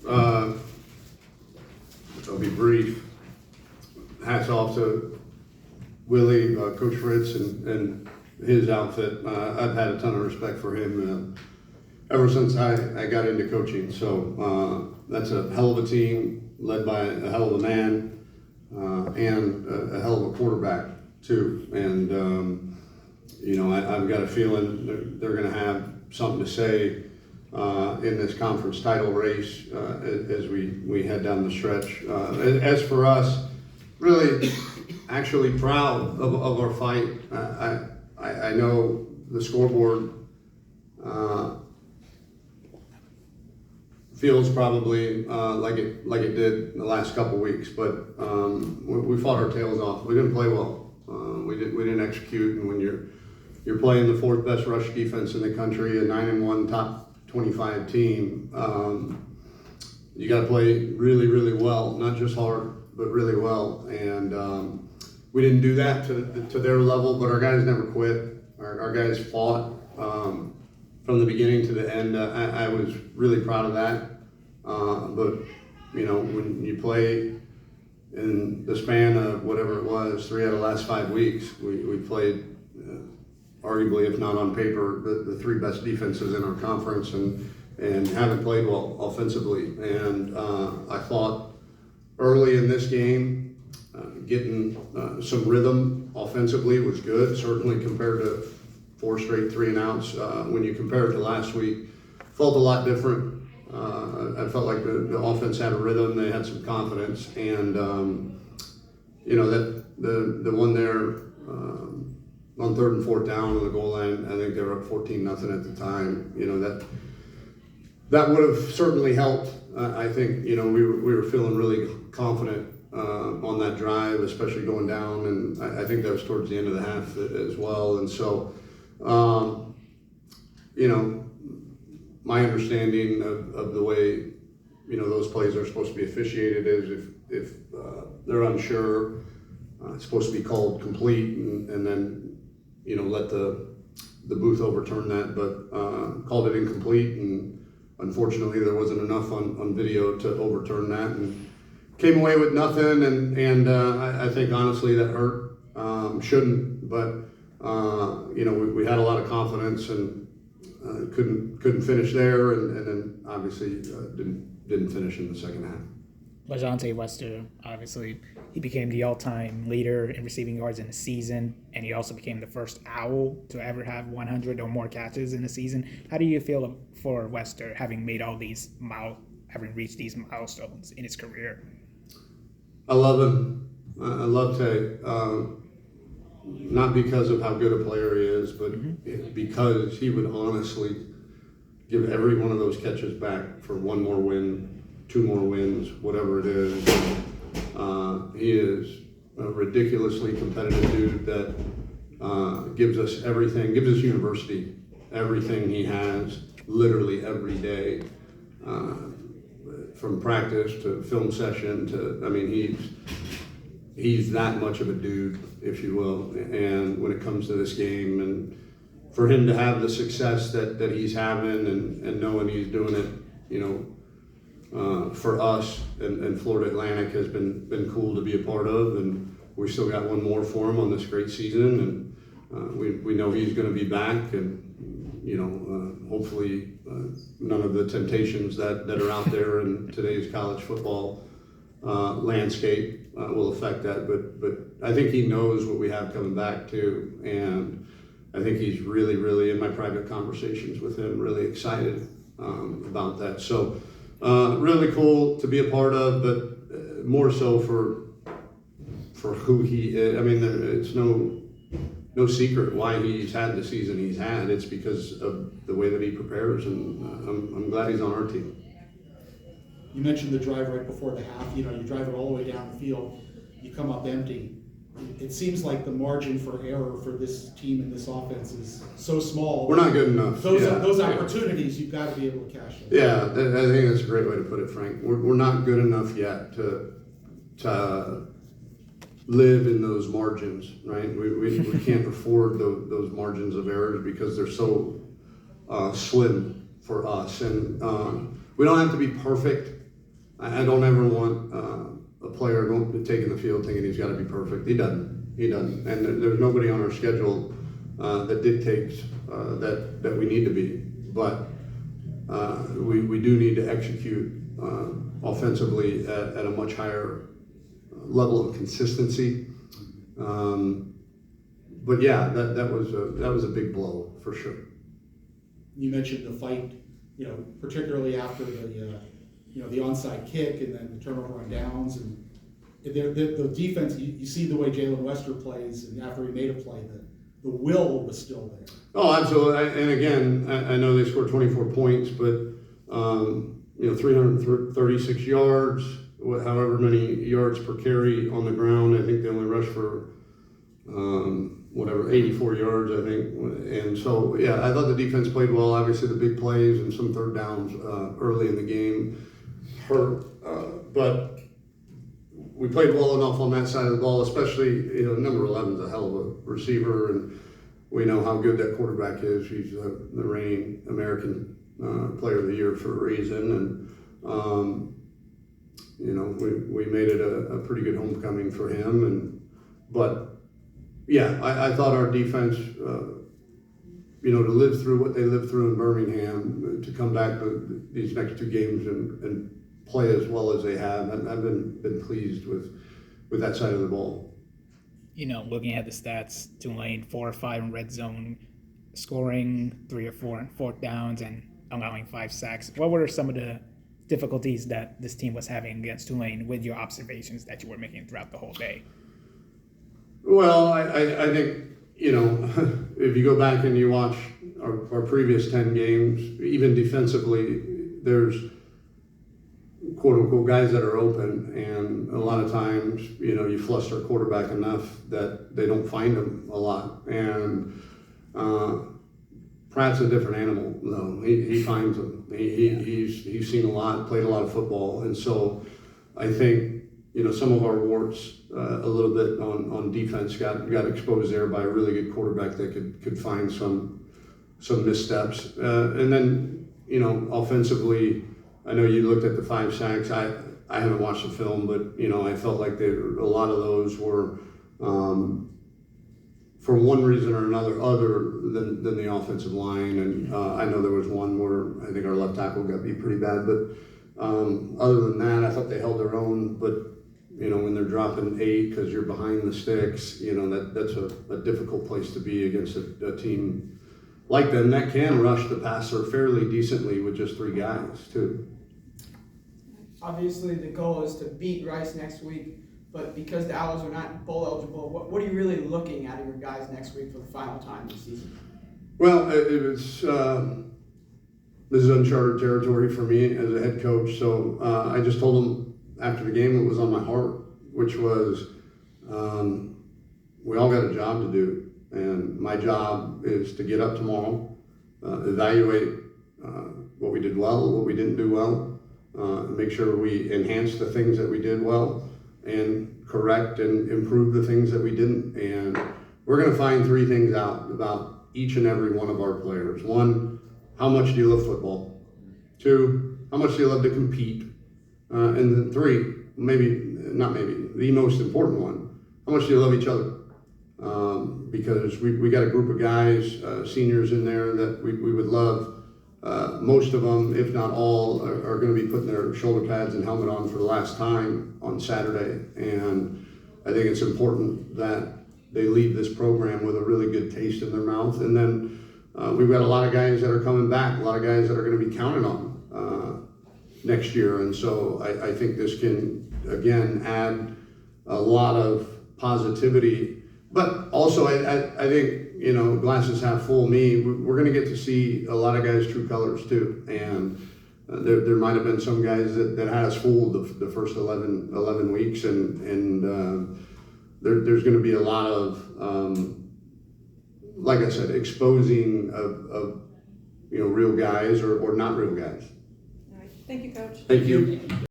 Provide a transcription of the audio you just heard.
I'll be brief. Hats off to Willie, Coach Fritz, and his outfit. I've had a ton of respect for him ever since I got into coaching. So that's a hell of a team led by a hell of a man and a hell of a quarterback too. And I've got a feeling they're going to have something to say in this conference title race as we head down the stretch. As for us, really actually proud of our fight. I know the scoreboard feels probably like it did the last couple weeks, but we fought our tails off. We didn't play well. We didn't execute, and when you're playing the fourth best rush defense in the country, a 9-1 top 25 team, you got to play really, really well, not just hard, but really well. And we didn't do that to their level, but our guys never quit. Our guys fought from the beginning to the end. I was really proud of that. But when you play in the span of whatever it was, 3 out of the last 5 weeks, we played arguably, if not on paper, the 3 best defenses in our conference, and haven't played well offensively. And I thought early in this game, getting some rhythm offensively was good, certainly compared to 4 straight 3-and-outs. When you compare it to last week, felt a lot different. I felt like the offense had a rhythm, they had some confidence, and that the one there on 3rd and 4th down on the goal line, I think they were up 14-0 at the time. That would have certainly helped. I think we were feeling really confident on that drive, especially going down, and I think that was towards the end of the half as well. And so, my understanding of the way those plays are supposed to be officiated is if they're unsure, it's supposed to be called complete, and then let the booth overturn that, but called it incomplete, and unfortunately there wasn't enough on video to overturn that, and came away with nothing, and I think honestly that hurt. Shouldn't, but we had a lot of confidence and couldn't finish there, and then obviously didn't finish in the second half. LaJohntay Wester, obviously, he became the all-time leader in receiving yards in a season, and he also became the first Owl to ever have 100 or more catches in a season. How do you feel for Wester having made all these having reached these milestones in his career? I love him. I love Tay. Not because of how good a player he is, but because he would honestly give every one of those catches back for 1 more win, 2 more wins, whatever it is. He is a ridiculously competitive dude that gives us everything, gives us university everything he has, literally every day, from practice to film session to, he's that much of a dude, if you will. And when it comes to this game, and for him to have the success that he's having, and knowing he's doing it, for us and Florida Atlantic has been cool to be a part of, and we still got 1 more for him on this great season, and we know he's going to be back, and hopefully none of the temptations that are out there in today's college football landscape will affect that, but I think he knows what we have coming back too, and I think he's really, really, in my private conversations with him, really excited about that. So really cool to be a part of, but more so for who he is. It's no secret why he's had the season he's had. It's because of the way that he prepares, and I'm glad he's on our team. You mentioned the drive right before the half. You drive it all the way down the field, you come up empty. It seems like the margin for error for this team and this offense is so small. We're not good enough. Those opportunities, you've got to be able to cash them. Yeah, I think that's a great way to put it, Frank. We're not good enough yet to live in those margins, right? We can't afford those margins of errors because they're so slim for us, and we don't have to be perfect I don't ever want a player taking the field thinking he's got to be perfect. He doesn't. And there's nobody on our schedule that dictates that we need to be. But we do need to execute offensively at a much higher level of consistency. But yeah, that was a big blow for sure. You mentioned the fight, particularly after the onside kick and then the turnover on downs, and the defense. You see the way Jalen Wester plays, and after he made a play, the will was still there. Oh, absolutely. And again, I know they scored 24 points, but 336 yards, however many yards per carry on the ground. I think they only rushed for 84 yards, I think. And so, yeah, I thought the defense played well. Obviously, the big plays and some third downs early in the game hurt. But we played well enough on that side of the ball, especially, number 11 is a hell of a receiver, and we know how good that quarterback is. He's the reigning American Player of the Year for a reason, and we made it a pretty good homecoming for him. But yeah, I thought our defense, to live through what they lived through in Birmingham, to come back to these next two games and play as well as they have, I've been pleased with that side of the ball. Looking at the stats, Tulane 4 or 5 in red zone, scoring 3 or 4 in fourth downs, and allowing 5 sacks. What were some of the difficulties that this team was having against Tulane with your observations that you were making throughout the whole day? Well, I think, if you go back and you watch our previous 10 games, even defensively, there's quote unquote guys that are open, and a lot of times, you fluster a quarterback enough that they don't find them a lot. And Pratt's a different animal, though. He finds them. He's seen a lot, played a lot of football, and so I think some of our warts a little bit on defense got exposed there by a really good quarterback that could find some missteps, and then offensively. I know you looked at the 5 sacks. I haven't watched the film, but I felt like a lot of those were for one reason or another, other than the offensive line. And I know there was one where I think our left tackle got beat pretty bad, but other than that, I thought they held their own. But when they're dropping 8 because you're behind the sticks, that's a difficult place to be against a team like them that can rush the passer fairly decently with just 3 guys too. Obviously, the goal is to beat Rice next week, but because the Owls are not bowl eligible, what are you really looking at of your guys next week for the final time this season? Well, this is uncharted territory for me as a head coach. So I just told them after the game what was on my heart, which was we all got a job to do, and my job is to get up tomorrow, evaluate what we did well, what we didn't do well. Make sure we enhance the things that we did well and correct and improve the things that we didn't. And we're going to find 3 things out about each and every one of our players. 1, how much do you love football? 2, how much do you love to compete? And then 3, the most important one, how much do you love each other? Because we got a group of guys, seniors in there that we would love. Most of them, if not all, are going to be putting their shoulder pads and helmet on for the last time on Saturday. And I think it's important that they leave this program with a really good taste in their mouth. And then we've got a lot of guys that are coming back, a lot of guys that are going to be counted on next year. And so I think this can, again, add a lot of positivity. But also, I think, glasses half full me, we're going to get to see a lot of guys' true colors too. And there might have been some guys that had us fooled the first 11 weeks. And there's going to be a lot of, like I said, exposing of real guys or not real guys. All right. Thank you, Coach. Thank you.